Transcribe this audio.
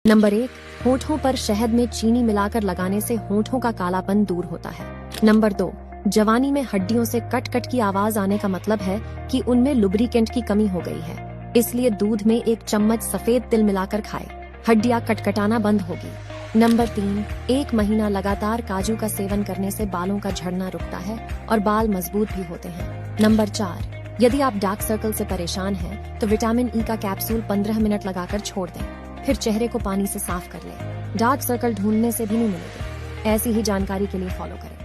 Number 1, होठों पर शहद में चीनी मिलाकर लगाने से होठों का कालापन दूर होता है। नंबर 2, जवानी में हड्डियों से कट कट की आवाज आने का मतलब है कि उनमें लुब्रिकेंट की कमी हो गई है, इसलिए दूध में 1 चम्मच सफेद तिल मिलाकर खाएं, हड्डियां कटकटाना बंद होगी। नंबर 3, 1 महीना लगातार काजू का सेवन करने से बालों का झड़ना रुकता है और बाल मजबूत भी होते हैं। नंबर 4, यदि आप डार्क सर्कल से परेशान हैं तो विटामिन ई का कैप्सूल 15 मिनट लगाकर छोड़ दें, फिर चेहरे को पानी से साफ कर लें। डार्क सर्कल ढूंढने से भी नहीं मिलेंगे। ऐसी ही जानकारी के लिए फॉलो करें।